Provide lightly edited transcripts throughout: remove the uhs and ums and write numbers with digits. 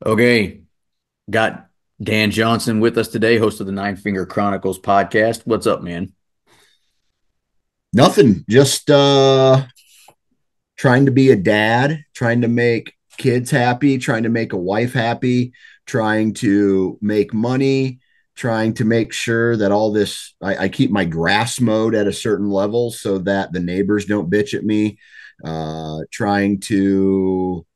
Okay, got Dan Johnson with us today, host of the Nine Finger Chronicles podcast. What's up, man? Nothing. Just trying to be a dad, trying to make kids happy, trying to make a wife happy, trying to make money, trying to make sure that all this I keep my grass mowed at a certain level so that the neighbors don't bitch at me. Trying to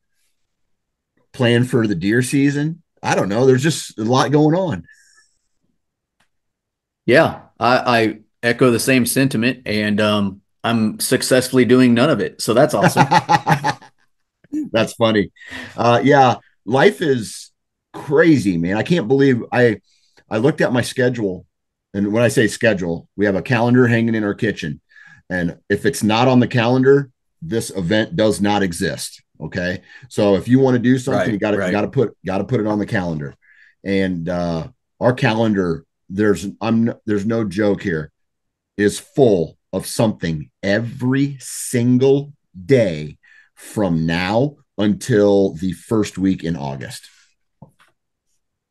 plan for the deer season. I don't know. There's just a lot going on. Yeah, I echo the same sentiment, and I'm successfully doing none of it. So that's awesome. That's funny. Yeah, life is crazy, man. I can't believe I looked at my schedule, and when I say schedule, we have a calendar hanging in our kitchen, and if it's not on the calendar, this event does not exist. Okay, so if you want to do something, Right, you got to right. put it on the calendar, and our calendar there's no joke here is full of something every single day from now until the first week in August.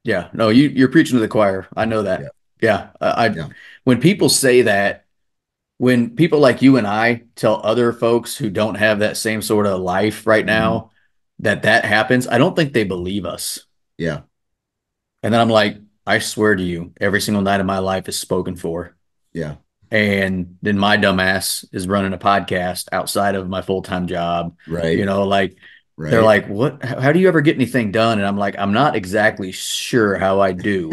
Yeah, no, you're preaching to the choir. I know Yeah. that. Yeah, I Yeah. when people say that, when people like you and I tell other folks who don't have that same sort of life right Mhm. now that happens, I don't think they believe us. Yeah. And then I'm like, I swear to you, every single night of my life is spoken for. Yeah. And then my dumbass is running a podcast outside of my full-time job. Right. Like they're Right. like, what, how do you ever get anything done? And I'm like, I'm not exactly sure how I do.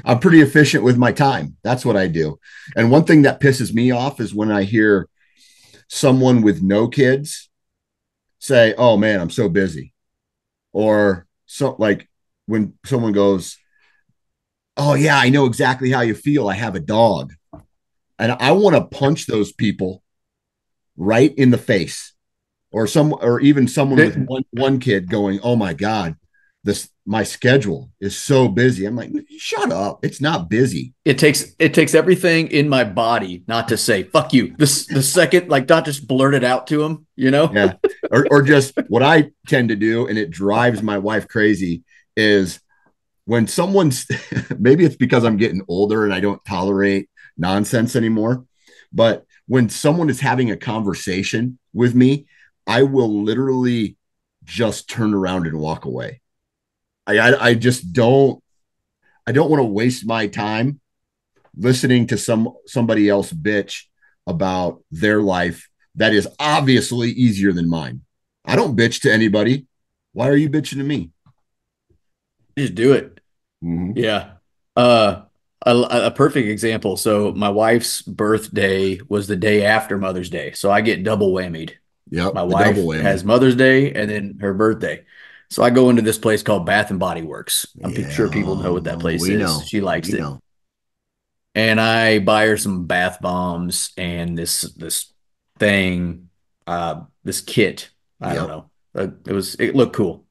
I'm pretty efficient with my time. That's what I do. And one thing that pisses me off is when I hear someone with no kids say, "Oh man, I'm so busy." Or so like when someone goes, "Oh yeah, I know exactly how you feel. I have a dog." And I want to punch those people right in the face, or even someone with It, one kid going, "Oh my god, this my schedule is so busy." I'm like, "Shut up. It's not busy." it takes everything in my body not to say fuck you. This the second, like not just blurt it out to him. Yeah. Or just what I tend to do, and it drives my wife crazy, is when someone's maybe it's because I'm getting older and I don't tolerate nonsense anymore, but when someone is having a conversation with me, I will literally just turn around and walk away. I just don't want to waste my time listening to somebody else bitch about their life that is obviously easier than mine. I don't bitch to anybody. Why are you bitching to me? Just do it. Mm-hmm. Yeah. Uh, a perfect example. So my wife's birthday was the day after Mother's Day. So I get double whammied. Yep, My the double wife whammy. has Mother's Day and then her birthday. So I go into this place called Bath and Body Works. I'm Yeah, sure people know what that place we is. know. She likes We it. know. And I buy her some bath bombs and this thing, this kit. I don't Yep. know. It looked cool.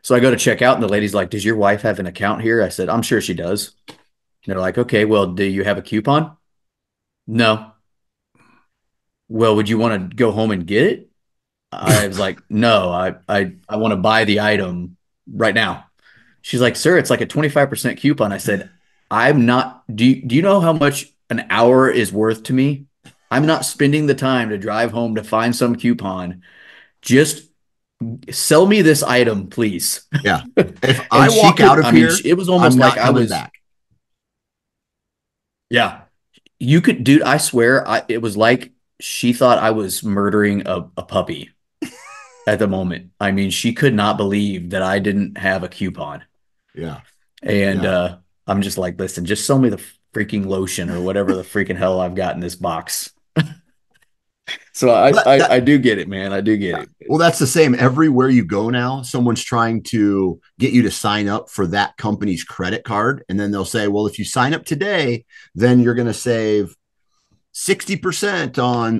So I go to check out, and the lady's like, "Does your wife have an account here?" I said, "I'm sure she does." And they're like, "Okay, well, do you have a coupon?" No. Well, would you want to go home and get it? I was like, "No, I want to buy the item right now." She's like, "Sir, it's like a 25% coupon." I said, "I'm not, do you know how much an hour is worth to me? I'm not spending the time to drive home to find some coupon. Just sell me this item, please." Yeah. If I And she walk out could, of I mean, here, it was I'm almost like not I coming was, back. yeah, you could, dude, I swear, it was like she thought I was murdering a puppy at the moment. I mean, she could not believe that I didn't have a coupon. Yeah. And Yeah. I'm just like, listen, just sell me the freaking lotion or whatever the freaking hell I've got in this box. So But I do get it, man. I do get yeah. it. Well, that's the same everywhere you go now. Someone's trying to get you to sign up for that company's credit card. And then they'll say, well, if you sign up today, then you're going to save 60%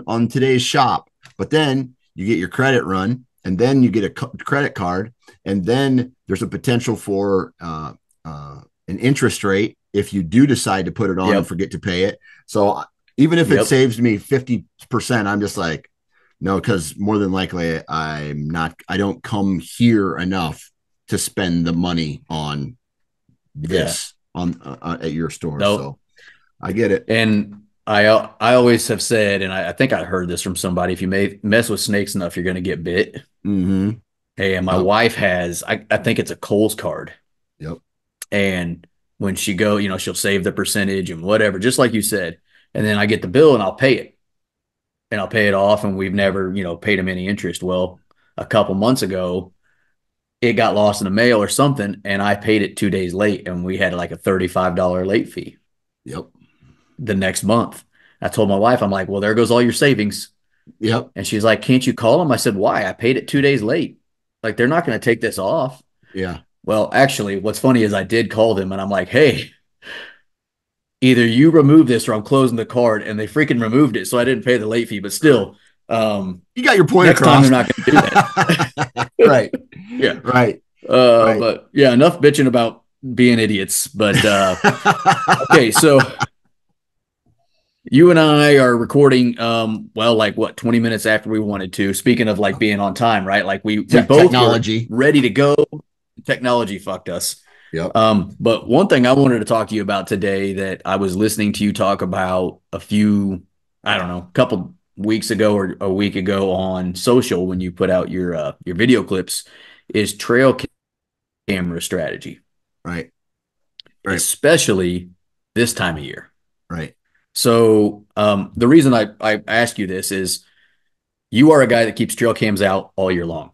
on today's shop. But then you get your credit run, and then you get a credit card, and then there's a potential for an interest rate if you do decide to put it on and Yep. forget to pay it. So even if it Yep. saves me 50%, I'm just like, no, because more than likely I don't come here enough to spend the money on Yeah. this on at your store. No. So I get it. And I always have said, and I think I heard this from somebody, if you may mess with snakes enough, you're going to get bit. Mm-hmm. Hey, and my Yep. wife has, I think it's a Kohl's card. Yep. And when she go, she'll save the percentage and whatever, just like you said. And then I get the bill and I'll pay it and I'll pay it off. And we've never, paid him any interest. Well, a couple months ago, it got lost in the mail or something. And I paid it 2 days late and we had like a $35 late fee Yep. the next month. I told my wife, I'm like, well, there goes all your savings. Yep. And she's like, can't you call them? I said, why? I paid it 2 days late. Like, they're not going to take this off. Yeah. Well, actually, what's funny is I did call them and I'm like, hey, either you remove this or I'm closing the card. And they freaking removed it. So I didn't pay the late fee, but still, You got your point next time across. they're not going to do that. Right. Yeah. Right. Right. But yeah, enough bitching about being idiots. But okay, so you and I are recording, well, like what, 20 minutes after we wanted to. Speaking of like being on time, right? Like we both Technology. were ready to go. Technology fucked us. Yep. But one thing I wanted to talk to you about today that I was listening to you talk about a few, I don't know, a couple weeks ago or a week ago on social when you put out your video clips is trail camera strategy, Right. Right. especially this time of year. Right. So the reason I ask you this is you are a guy that keeps trail cams out all year long,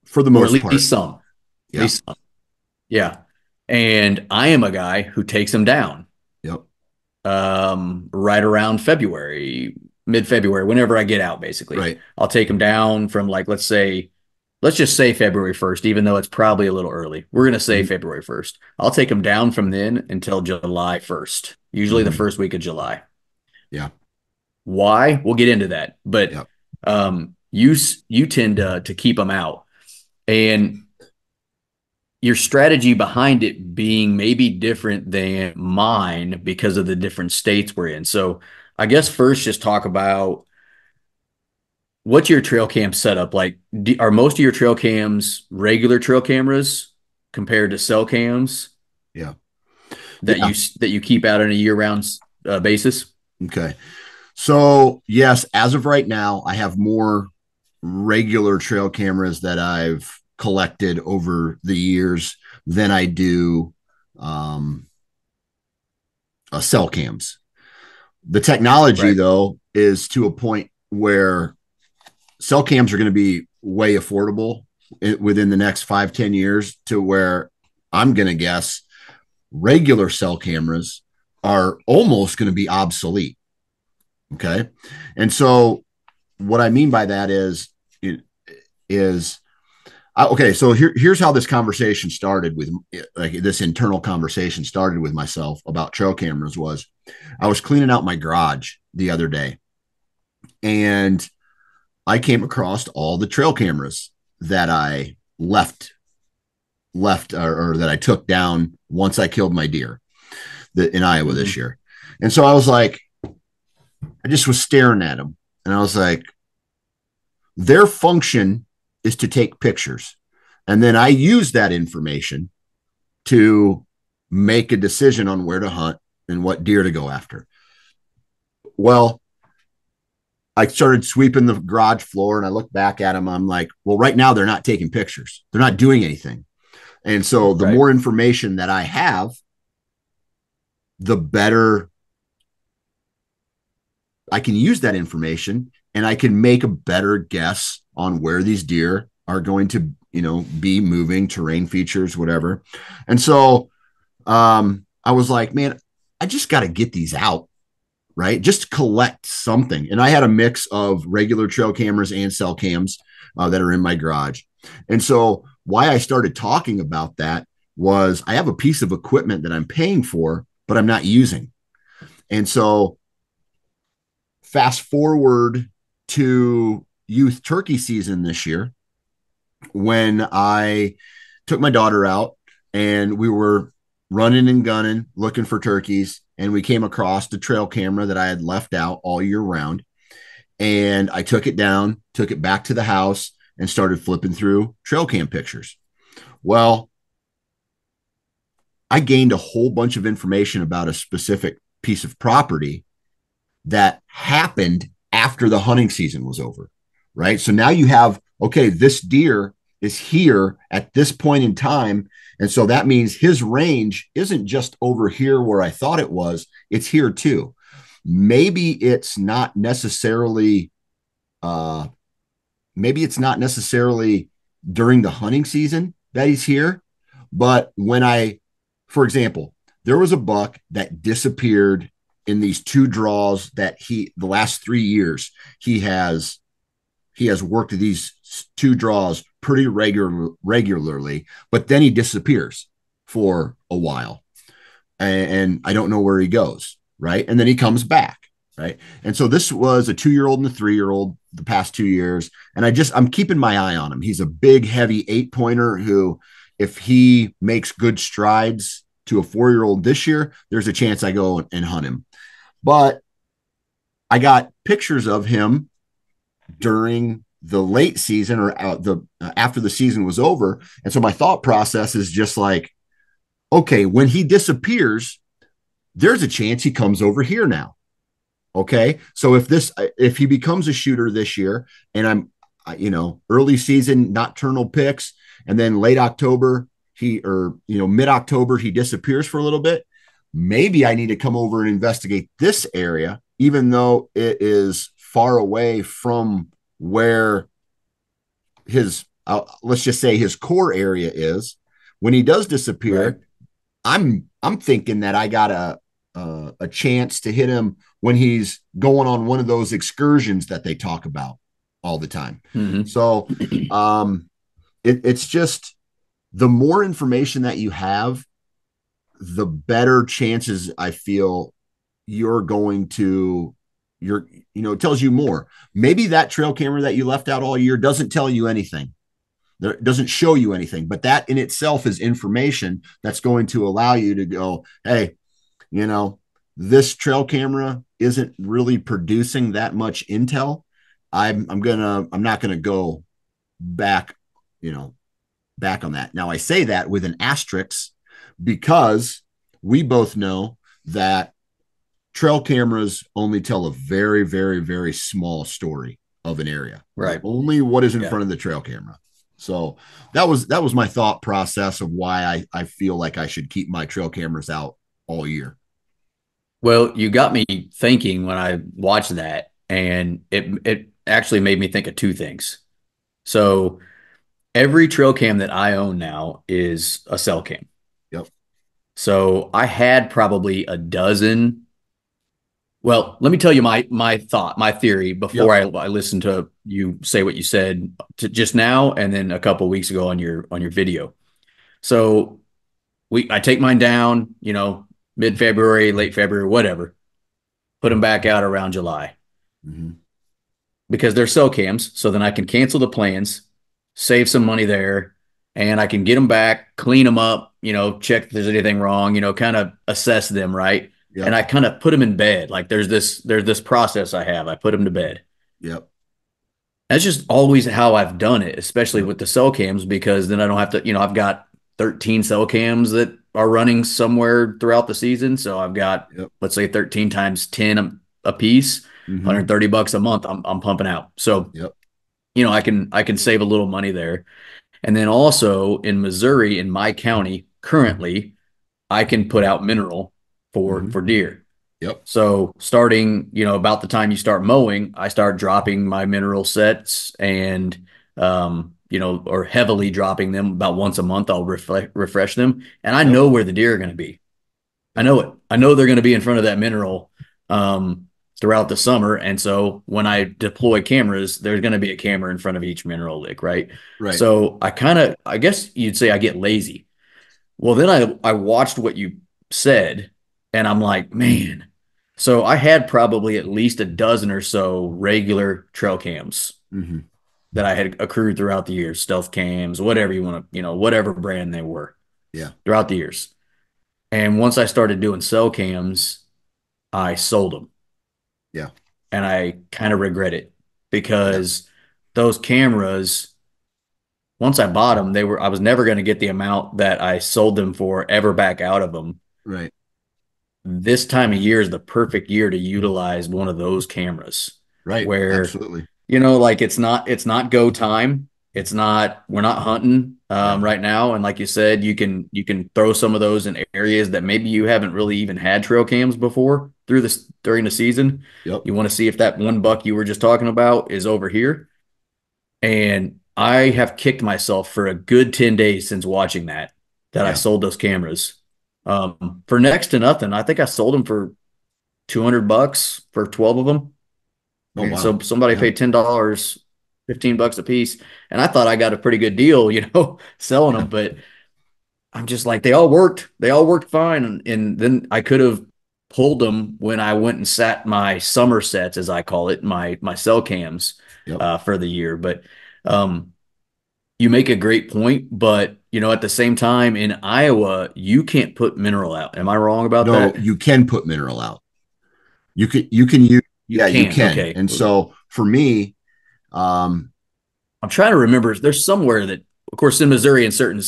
For the or at most part. least some. At Yeah. least some. Yeah. And I am a guy who takes them down Yep. right around February, mid-February, whenever I get out, basically. Right. I'll take them down from like, let's just say February 1st, even though it's probably a little early. We're going to say February 1st. I'll take them down from then until July 1st, usually the first week of July. Yeah. Why? We'll get into that. But Yep. you tend to keep them out. And your strategy behind it being maybe different than mine because of the different states we're in. So I guess first just talk about what's your trail cam setup like? Are most of your trail cams regular trail cameras compared to cell cams Yeah. that you keep out on a year-round basis? Okay. So yes, as of right now, I have more regular trail cameras that I've collected over the years than I do cell cams. The technology, Right. though, is to a point where cell cams are going to be way affordable within the next 5-10 years, to where I'm going to guess regular cell cameras are almost going to be obsolete. Okay. And so what I mean by that is okay. So here's how this conversation started with, like, this internal conversation started with myself about trail cameras. Was I was cleaning out my garage the other day and I came across all the trail cameras that I left or that I took down once I killed my deer in Iowa this year. And so I was like, I just was staring at them and I was like, their function is to take pictures. And then I use that information to make a decision on where to hunt and what deer to go after. Well, I started sweeping the garage floor and I looked back at them. I'm like, well, right now they're not taking pictures. They're not doing anything. And so the more information that I have, the better I can use that information, and I can make a better guess on where these deer are going to, be moving, terrain features, whatever. And so I was like, man, I just got to get these out, right? Just collect something. And I had a mix of regular trail cameras and cell cams that are in my garage. And so why I started talking about that was I have a piece of equipment that I'm paying for, but I'm not using. And so fast forward to youth turkey season this year, when I took my daughter out and we were running and gunning, looking for turkeys, and we came across the trail camera that I had left out all year round. And I took it down, took it back to the house, and started flipping through trail cam pictures. Well, I gained a whole bunch of information about a specific piece of property that happened after the hunting season was over, right? So now you have, okay, this deer is here at this point in time. And so that means his range isn't just over here where I thought it was, it's here too. Maybe it's not necessarily, uh, maybe it's not necessarily during the hunting season that he's here, but when for example, there was a buck that disappeared in these two draws that the last 3 years, he has he has worked these two draws pretty regularly, but then he disappears for a while, and I don't know where he goes, right? And then he comes back, right? And so this was a 2-year-old and a 3-year-old the past 2 years, and I'm keeping my eye on him. He's a big, heavy 8-pointer who, if he makes good strides to a 4-year-old this year, there's a chance I go and hunt him. But I got pictures of him during the late season or after the season was over, and so my thought process is just like, okay, when he disappears, there's a chance he comes over here now. Okay, so if he becomes a shooter this year, and early season nocturnal picks, and then late October mid October he disappears for a little bit, maybe I need to come over and investigate this area, even though it is far away from where his let's just say his core area is. When he does Right. disappear, I'm thinking that I got a chance to hit him when he's going on one of those excursions that they talk about all the time. Mm-hmm. So it's just, the more information that you have, the better chances I feel you're going to it tells you more. Maybe that trail camera that you left out all year doesn't tell you anything. It doesn't show you anything, but that in itself is information that's going to allow you to go, hey, you know, this trail camera isn't really producing that much intel. I'm not gonna go back, you know, back on that. Now I say that with an asterisk because we both know that trail cameras only tell a very, very, very small story of an area, right? Right. Only what is in Yeah. front of the trail camera. So that was my thought process of why I feel like I should keep my trail cameras out all year. Well, you got me thinking when I watched that, and it actually made me think of two things. So every trail cam that I own now is a cell cam. Yep. So I had probably a dozen. Well, let me tell you my theory before Yep. I listened to you say what you said just now, and then a couple of weeks ago on your video. So I take mine down, mid February, late February, whatever. Put them back out around July Mm-hmm. because they're cell cams. So then I can cancel the plans, save some money there, and I can get them back, clean them up, check if there's anything wrong, kind of assess them, right? And Yep. I kind of put them in bed. Like there's this process I have. I put them to bed. Yep. That's just always how I've done it, especially Yep. with the cell cams, because then I don't have to, I've got 13 cell cams that are running somewhere throughout the season. So I've got, Yep. let's say 13 times 10 a piece, Mm-hmm. $130 a month. I'm pumping out. So, Yep. I can save a little money there. And then also in Missouri, in my county, currently, I can put out mineral for Mm-hmm. for deer. Yep. So starting, about the time you start mowing, I start dropping my mineral sets and, or heavily dropping them about once a month. I'll refresh them, and I Yep. know where the deer are going to be. I Yep. know it. I know they're going to be in front of that mineral um, throughout the summer. And so when I deploy cameras, there's going to be a camera in front of each mineral lick, right? Right. So I guess you'd say I get lazy. Well, then I watched what you said, and I'm like, man. So I had probably at least a dozen or so regular trail cams Mm-hmm. that I had accrued throughout the years, stealth cams, whatever you want to, whatever brand they were Yeah. throughout the years. And once I started doing cell cams, I sold them, Yeah. and I kind of regret it Yeah. because those cameras, once I bought them, I was never going to get the amount that I sold them for ever back out of them. Right. This time of year is the perfect year to utilize one of those cameras Right. where, Absolutely. like it's not go time. It's not, we're not hunting Yeah. right now. And like you said, you can throw some of those in areas that maybe you haven't really even had trail cams before during the season. Yep. You want to see if that one buck you were just talking about is over here. And I have kicked myself for a good 10 days since watching that I Yeah. sold those cameras. For next to nothing. I think I sold them for $200 for 12 of them. Oh, And wow. so somebody Yeah. paid $10, $15 a piece. And I thought I got a pretty good deal, selling Yeah. them, but I'm just like, they all worked. They all worked fine. And then I could have pulled them when I went and sat my summer sets, as I call it, my cell cams Yep. for the year. But um, you make a great point, but at the same time in Iowa, you can't put mineral out. Am I wrong about No, that? you can put mineral out. You can use, You yeah, you can. can. Okay. And so for me, um, I'm trying to remember. There's somewhere that, of course, in Missouri, in certain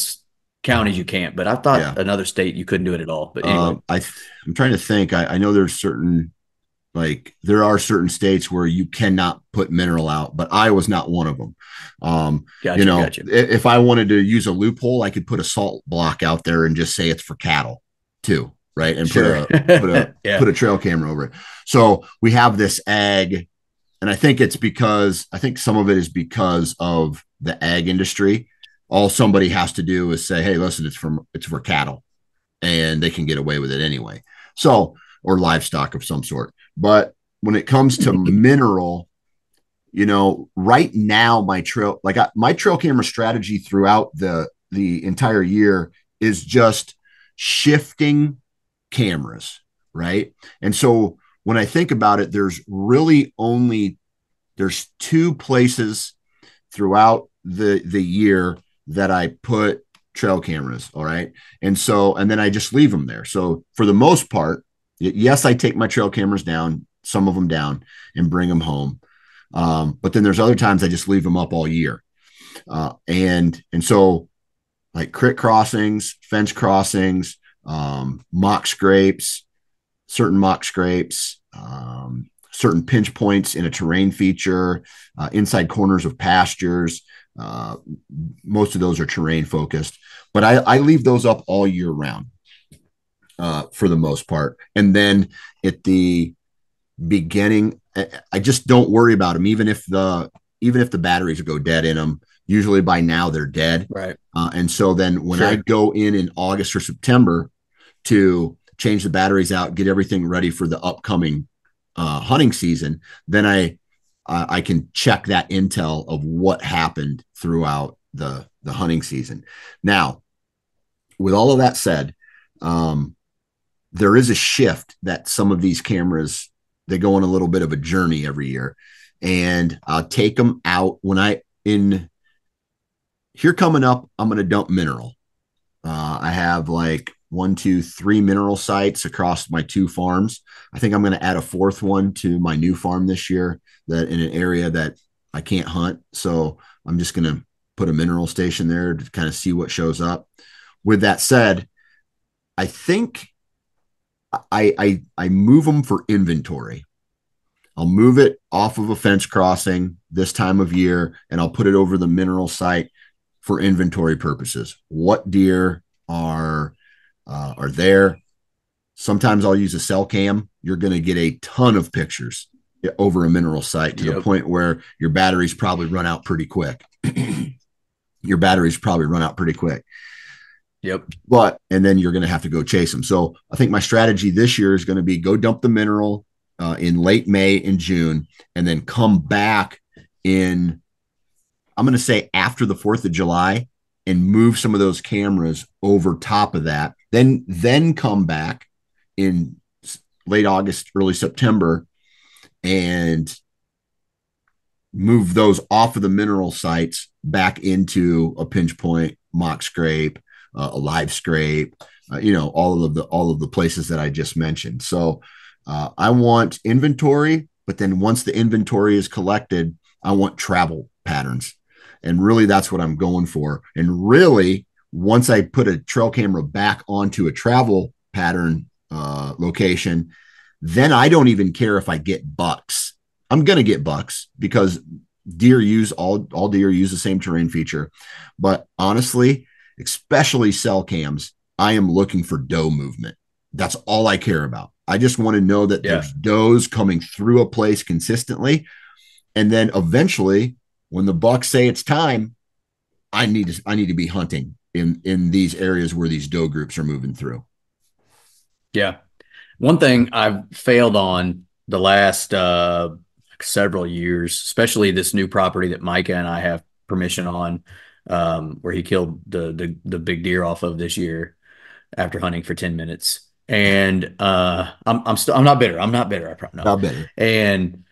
counties, you can't, but I yeah, thought another state you couldn't do it at all. But anyway, I'm trying to think. I know there's certain, like, there are certain states where you cannot put mineral out, but Iowa's not one of them. gotcha. Gotcha. If I wanted to use a loophole, I could put a salt block out there and just say it's for cattle too, right? And Sure. put Yeah. a trail camera over it. So we have this ag, and I think some of it is because of the ag industry. All somebody has to do is say, "Hey, listen, it's for cattle," and they can get away with it anyway. So, or livestock of some sort. But when it comes to mineral, right now my trail camera strategy throughout the entire year is just shifting cameras, right? And so when I think about it, there's two places throughout the year that I put trail cameras. All right. And then I just leave them there. So for the most part, yes, I take my trail cameras down, some of them down, and bring them home. But then there's other times I just leave them up all year. And so like crit crossings, fence crossings, mock scrapes, certain mock scrapes, certain pinch points in a terrain feature, inside corners of pastures. Uh, Most of those are terrain focused, but I leave those up all year round for the most part. And then at the beginning, I just don't worry about them, even if the batteries go dead in them. Usually by now they're dead. Right. And so then when I Sure. go in August or September to change the batteries out, get everything ready for the upcoming hunting season, then I can check that intel of what happened throughout the hunting season. Now, with all of that said, there is a shift that some of these cameras, they go on a little bit of a journey every year, and I'll take them out when in here coming up. I'm going to dump mineral. I have like 1, 2, 3 mineral sites across my 2 farms. I think I'm going to add a 4th one to my new farm this year, that in an area that I can't hunt. So I'm just going to put a mineral station there to kind of see what shows up. With that said, I think I move them for inventory. I'll move it off of a fence crossing this time of year, and I'll put it over the mineral site for inventory purposes. What deer are there? Sometimes I'll use a cell cam. You're going to get a ton of pictures over a mineral site to the Yep. point where your batteries probably run out pretty quick. Your batteries probably run out pretty quick. Yep. And then you're going to have to go chase them. So I think my strategy this year is going to be go dump the mineral in late May and June, and then come back I'm going to say after the 4th of July, and move some of those cameras over top of that. Then come back in late August, early September, and move those off of the mineral sites back into a pinch point, mock scrape, a live scrape, all of the places that I just mentioned. So I want inventory, but then once the inventory is collected, I want travel patterns. And really, that's what I'm going for. And really, once I put a trail camera back onto a travel pattern location, then I don't even care if I get bucks. I'm going to get bucks because all deer use the same terrain feature. But honestly, especially cell cams, I am looking for doe movement. That's all I care about. I just want to know that Yeah. there's does coming through a place consistently. And then eventually, when the bucks say it's time, I need to be hunting in these areas where these doe groups are moving through. Yeah. One thing I've failed on the last several years, especially this new property that Micah and I have permission on, where he killed the big deer off of this year after hunting for 10 minutes. And I'm not bitter. I'm not bitter. I probably know. Not better. And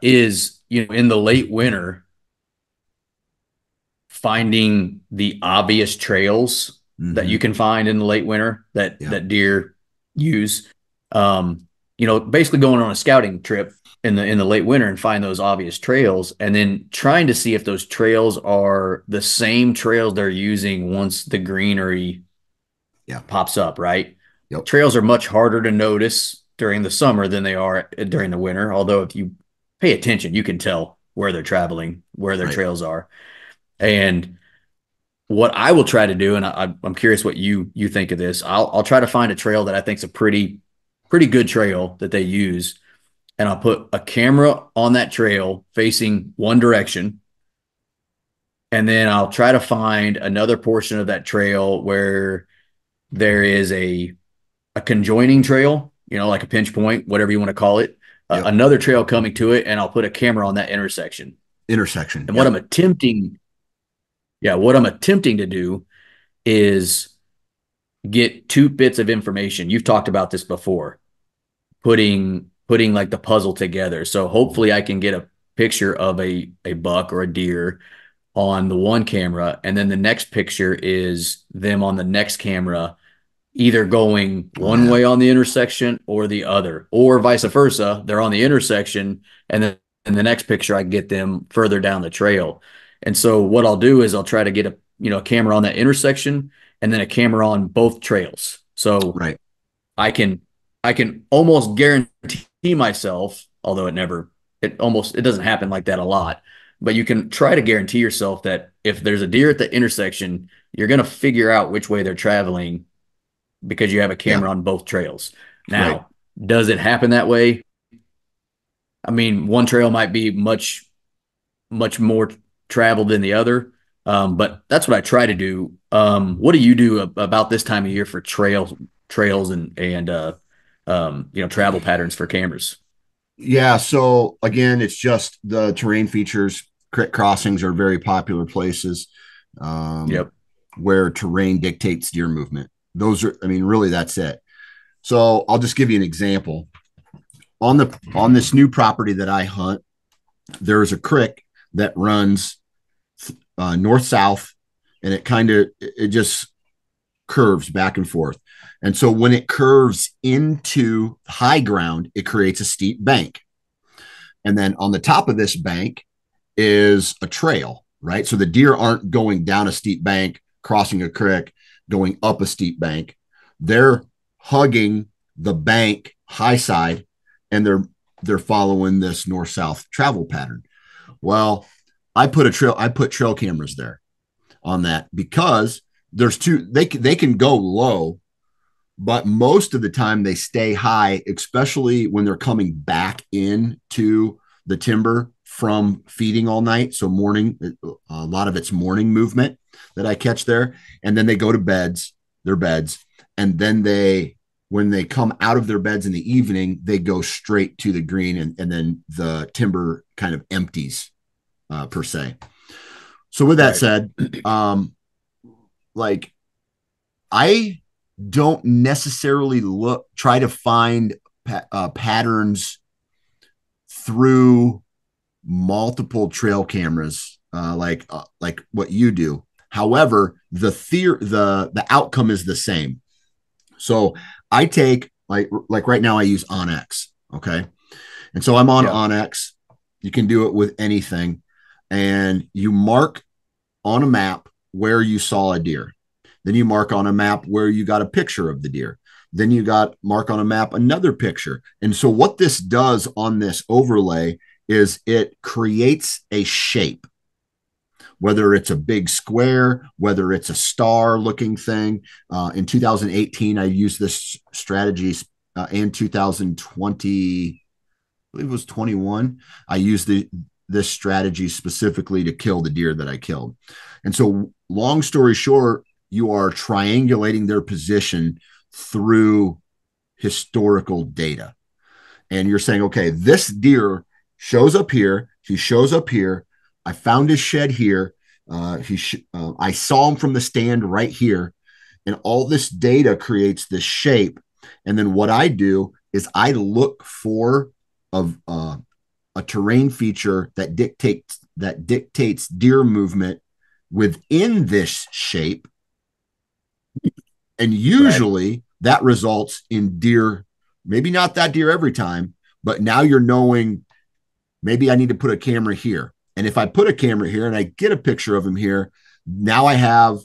is in the late winter finding the obvious trails that you Mm-hmm. can find in the late winter Yeah. that deer use. Basically going on a scouting trip in the late winter and find those obvious trails, and then trying to see if those trails are the same trails they're using once the greenery Yeah. pops up. Right, Yep. trails are much harder to notice during the summer than they are during the winter. Although if you pay attention, you can tell where they're traveling, where their Right. trails are, and what I will try to do, and I'm curious what you think of this. I'll try to find a trail that I think is a pretty good trail that they use, and I'll put a camera on that trail facing one direction, and then I'll try to find another portion of that trail where there is a conjoining trail, like a pinch point, whatever you want to call it, Yep. another trail coming to it, and I'll put a camera on that intersection. Intersection. And Yep. what I'm attempting to do is get two bits of information. You've talked about this before, putting like the puzzle together. So hopefully I can get a picture of a buck or a deer on the one camera, and then the next picture is them on the next camera, either going Oh one yeah. way on the intersection or the other, or vice versa. They're on the intersection, and then in the next picture I get them further down the trail. And so what I'll do is I'll try to get a camera on that intersection and then a camera on both trails. So Right. I can I can almost guarantee myself, although it doesn't happen like that a lot, but you can try to guarantee yourself that if there's a deer at the intersection, you're going to figure out which way they're traveling because you have a Yeah. camera on both trails. Right. Now, does it happen that way? I mean, one trail might be much more traveled than the other, but that's what I try to do. What do you do about this time of year for trails and travel patterns for cameras? Yeah. So again, it's just the terrain features. Creek crossings are very popular places um, Yep. where terrain dictates deer movement. Those are, I mean, really, that's it. So I'll just give you an example. On this new property that I hunt, there's a creek that runs north south, and it just curves back and forth. And so when it curves into high ground, it creates a steep bank. And then on the top of this bank is a trail, right? So the deer aren't going down a steep bank, crossing a creek, going up a steep bank. They're hugging the bank high side, and they're following this north south travel pattern. Well, I put trail cameras there on that because there's two they can go low, but most of the time they stay high, especially when they're coming back into the timber from feeding all night. So morning, a lot of it's morning movement that I catch there, and then they go to their beds, and then when they come out of their beds in the evening, they go straight to the green, and then the timber kind of empties per se. So with that Right. said, like I don't necessarily try to find patterns through multiple trail cameras like what you do. However, the outcome is the same. So I take like right now I use Onyx, okay, and so I'm on Yeah. Onyx. You can do it with anything, and you mark on a map where you saw a deer. Then you mark on a map where you got a picture of the deer. Then you got mark on a map another picture. And so what this does on this overlay is it creates a shape, whether it's a big square, whether it's a star looking thing. In 2018, I used this strategy, and 2020, I believe it was 21. I used this strategy specifically to kill the deer that I killed. And so, long story short, you are triangulating their position through historical data. And you're saying, okay, this deer shows up here. He shows up here. I found his shed here. I saw him from the stand right here. And all this data creates this shape. And then what I do is I look for a terrain feature that dictates deer movement within this shape. And usually that results in deer, maybe not that deer every time, but now you're knowing maybe I need to put a camera here. And if I put a camera here and I get a picture of him here, now I have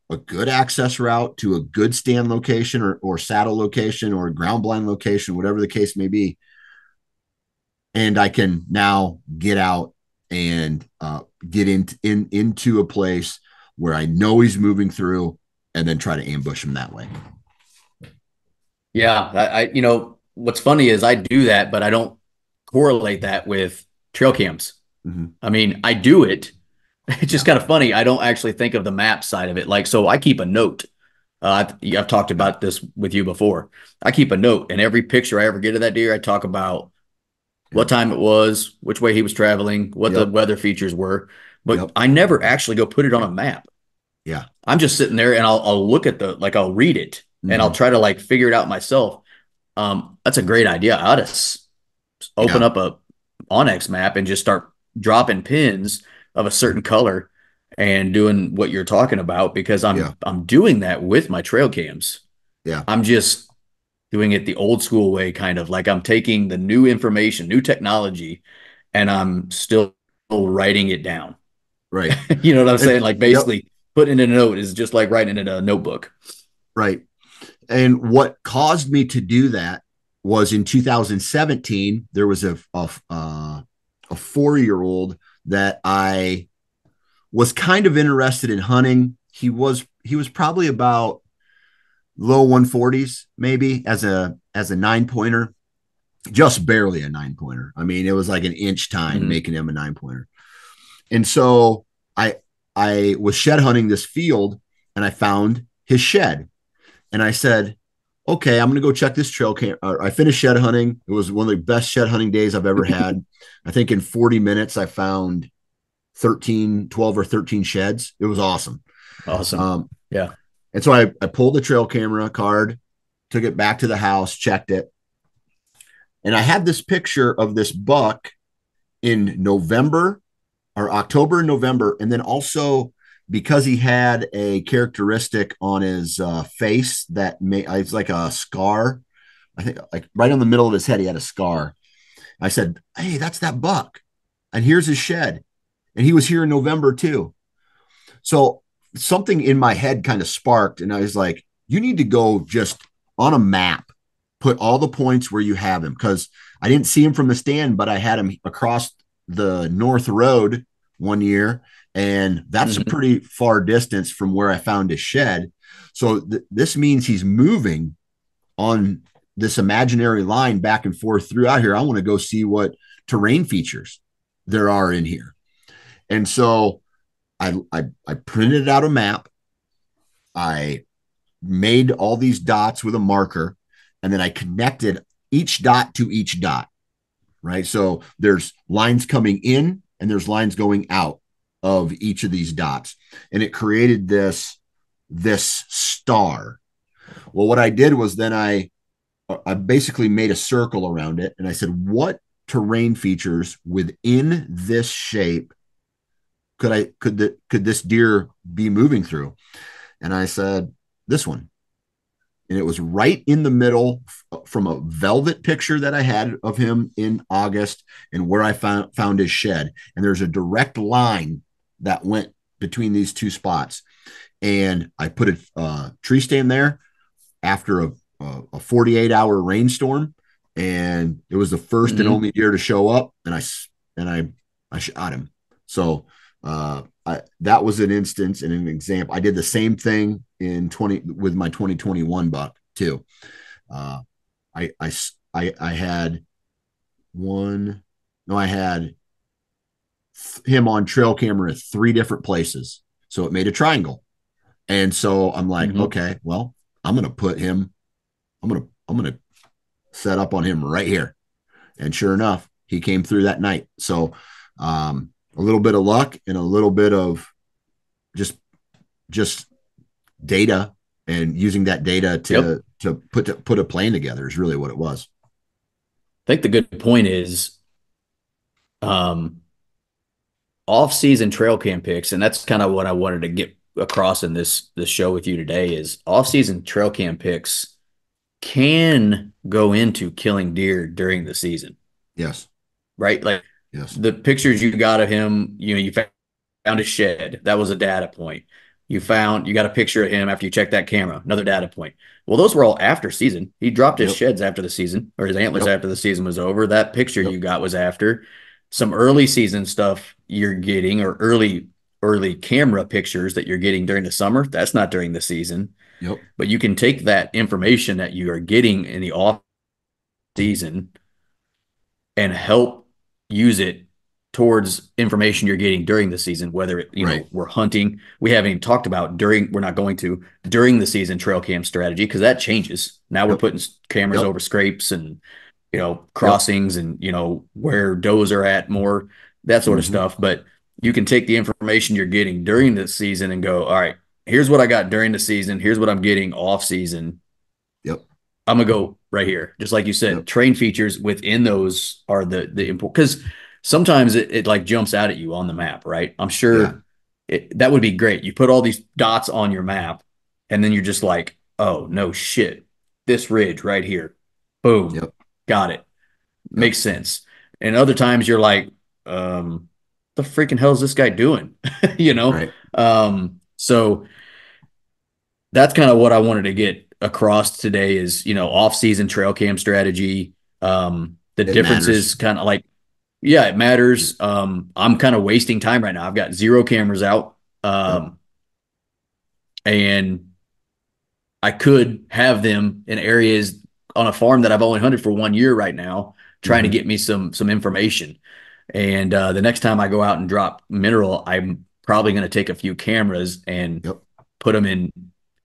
a good access route to a good stand location or saddle location or ground blind location, whatever the case may be. And I can now get out and get into a place where I know he's moving through, and then try to ambush him that way. Yeah, what's funny is I do that, but I don't correlate that with trail cams. Mm-hmm. I mean, I do it. It's just kind of funny. I don't actually think of the map side of it. Like, so I keep a note. I've talked about this with you before. I keep a note, and every picture I ever get of that deer, I talk about what time it was, which way he was traveling, what the weather features were. But I never actually go put it on a map. Yeah. I'm just sitting there and I'll look at I'll read it and I'll try to like figure it out myself. That's a great idea. I ought to open up a onX map and just start dropping pins of a certain color and doing what you're talking about, because I'm doing that with my trail cams. Yeah. I'm just doing it the old school way, kind of like I'm taking the new information, new technology, and I'm still writing it down. Right. You know what I'm saying? Like basically putting in a note is just like writing in a notebook. Right. And what caused me to do that was in 2017, there was a 4-year-old that I was kind of interested in hunting. He was probably about low 140s, maybe as a 9-pointer, just barely a 9-pointer. I mean, it was like an inch time making him a 9-pointer. And so I was shed hunting this field and I found his shed. And I said, okay, I'm going to go check this trail camp. I finished shed hunting. It was one of the best shed hunting days I've ever had. I think in 40 minutes, I found 12 or 13 sheds. It was awesome. Awesome. Yeah. And so I pulled the trail camera card, took it back to the house, checked it. And I had this picture of this buck in November or October and November. And then also because he had a characteristic on his face that it's like a scar. I think like right on the middle of his head, he had a scar. I said, hey, that's that buck. And here's his shed. And he was here in November too. So something in my head kind of sparked. And I was like, you need to go just on a map, put all the points where you have him. Because I didn't see him from the stand, but I had him across the North Road one year. And that's a pretty far distance from where I found his shed. So this means he's moving on this imaginary line back and forth throughout here. I want to go see what terrain features there are in here. And so I printed out a map. I made all these dots with a marker, and then I connected each dot to each dot, right? So there's lines coming in and there's lines going out of each of these dots. And it created this star. Well, what I did was then I basically made a circle around it. And I said, what terrain features within this shape could this deer be moving through? And I said, this one. and it was right in the middle from a velvet picture that I had of him in August and where I found his shed. And there's a direct line that went between these two spots. And I put a tree stand there after a 48-hour rainstorm, and it was the first and Mm-hmm. only deer to show up, and I shot him. So that was an instance and an example. I did the same thing in 20 with my 2021 buck too. Uh, I, I I had one. No, I had him on trail camera at three different places, so it made a triangle. And so I'm like, Mm-hmm. okay, well, I'm gonna put him. I'm gonna set up on him right here. And sure enough, he came through that night. So a little bit of luck and a little bit of just just data, and using that data Yep. to put a plan together is really what it was. I think the good point is um, off-season trail cam picks, and that's kind of what I wanted to get across in this show with you today is off-season trail cam picks can go into killing deer during the season, Yes. right? Like Yes. the pictures you got of him, you found a shed. That was a data point. You got a picture of him after you checked that camera, another data point. Well, those were all after season. He dropped his Yep. sheds after the season, or his antlers Yep. after the season was over. That picture Yep. you got was after. Some early season stuff you're getting, or early camera pictures that you're getting during the summer. That's not during the season. Yep. But you can take that information that you are getting in the off season and help use it towards information you're getting during the season, whether Right. we're hunting. We haven't even talked about we're not going to during the season trail cam strategy because that changes. Now we're Yep. putting cameras Yep. over scrapes and, Yep. crossings and, where does are at more, that sort of Mm-hmm. stuff. But you can take the information you're getting during the season and go, all right, here's what I got during the season. Here's what I'm getting off season. Yep. I'm gonna go right here. Just like you said, Yep. train features within those are the important because sometimes it like jumps out at you on the map, right? I'm Yeah. sure that would be great. You put all these dots on your map, and then you're just like, oh no shit, this ridge right here, boom, Yep. got it, Yep. makes sense. And other times you're like, the freaking hell is this guy doing? you know? Right. So that's kind of what I wanted to get across today is, off-season trail cam strategy. The It matters. differences kind of like, yeah, it matters. I'm kind of wasting time right now. I've got zero cameras out. Yep. And I could have them in areas on a farm that I've only hunted for 1 year right now, trying to Mm-hmm. get me some information. And the next time I go out and drop mineral, I'm probably going to take a few cameras and Yep. put them in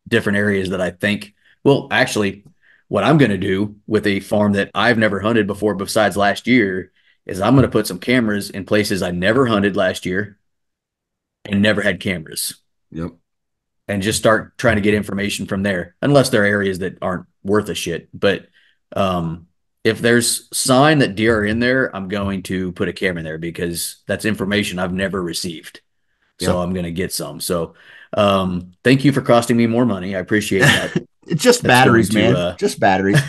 different areas that I think, well, actually, what I'm going to do with a farm that I've never hunted before besides last year is I'm going to put some cameras in places I never hunted last year and never had cameras Yep. and just start trying to get information from there, unless there are areas that aren't worth a shit. But um, if there's sign that deer are in there, I'm going to put a camera in there because that's information I've never received. So Yeah. I'm going to get some. So thank you for costing me more money. I appreciate that. It's just That's going batteries, to man. Just batteries.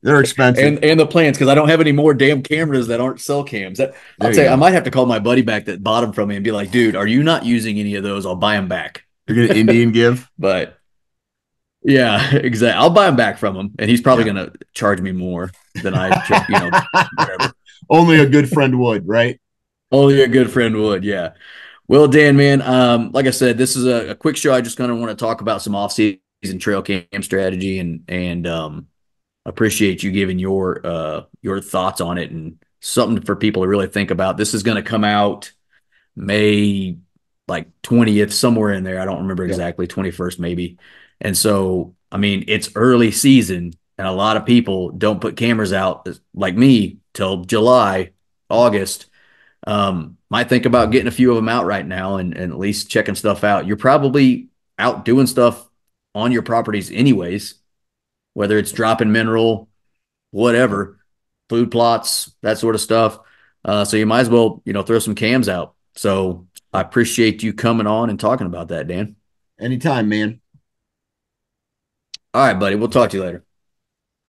They're expensive. and the plans because I don't have any more damn cameras that aren't cell cams. I'll There you tell you, I go. might have to call my buddy back that bought them from me and be like, dude, are you not using any of those? I'll buy them back. You're gonna Indian give. But yeah, exactly. I'll buy them back from him, and he's probably Yeah. going to charge me more than whatever. Only a good friend would, right? Only a good friend would. Yeah. Well, Dan, man, like I said, this is a quick show. I just kind of want to talk about some off-season trail cam strategy and appreciate you giving your thoughts on it and something for people to really think about. This is going to come out May like 20th, somewhere in there. I don't remember Yep. exactly, 21st maybe. And so, I mean, it's early season, and a lot of people don't put cameras out like me till July, August. Might think about getting a few of them out right now and at least checking stuff out. You're probably out doing stuff on your properties anyways, whether it's dropping mineral, whatever, food plots, that sort of stuff. So you might as well, throw some cams out. So I Yep. appreciate you coming on and talking about that, Dan. Anytime, man. All right, buddy. We'll talk to you later.